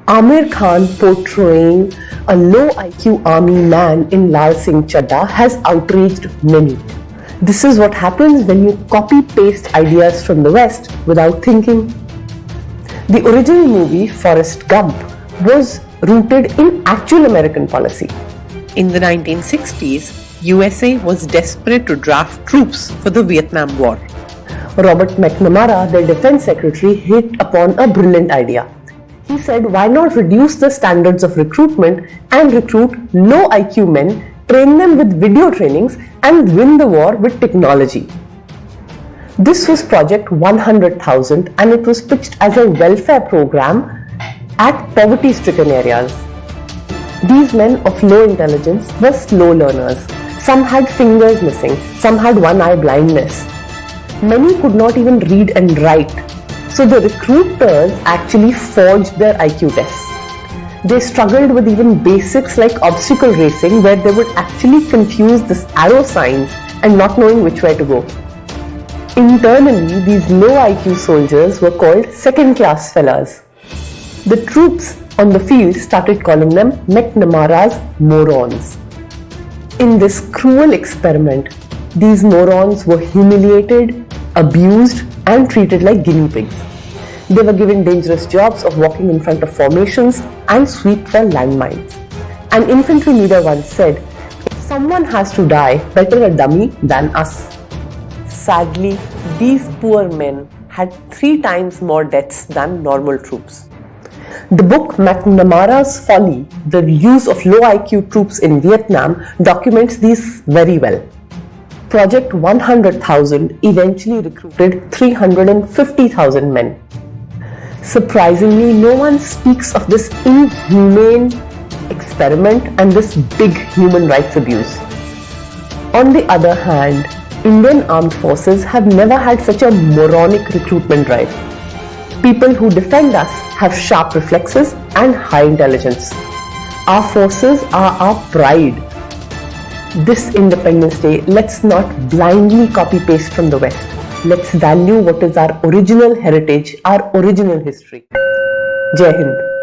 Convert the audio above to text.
Amir Khan portraying a low IQ army man in Lal Singh Chadda has outraged many. This is what happens when you copy-paste ideas from the West without thinking. The original movie, Forrest Gump, was rooted in actual American policy. In the 1960s, USA was desperate to draft troops for the Vietnam War. Robert McNamara, the defense secretary, hit upon a brilliant idea. He said, why not reduce the standards of recruitment and recruit low IQ men, train them with video trainings, and win the war with technology. This was Project 100,000 and it was pitched as a welfare program at poverty-stricken areas. These men of low intelligence were slow learners. Some had fingers missing, some had one eye blindness. Many could not even read and write. So the recruiters actually forged their IQ tests. They struggled with even basics like obstacle racing, where they would actually confuse the arrow signs and not knowing which way to go. Internally, these low IQ soldiers were called second-class fellas. The troops on the field started calling them McNamara's morons. In this cruel experiment, these morons were humiliated, abused, and treated like guinea pigs. They were given dangerous jobs of walking in front of formations and sweep for landmines. An infantry leader once said, "If someone has to die, better a dummy than us." Sadly, these poor men had 3 times more deaths than normal troops. The book McNamara's Folly, the use of low IQ troops in Vietnam, documents these very well. Project 100,000 eventually recruited 350,000 men. Surprisingly, no one speaks of this inhumane experiment and this big human rights abuse. On the other hand, Indian armed forces have never had such a moronic recruitment drive. People who defend us have sharp reflexes and high intelligence. Our forces are our pride. This Independence Day, let's not blindly copy-paste from the West. Let's value what is our original heritage, our original history. Jai Hind.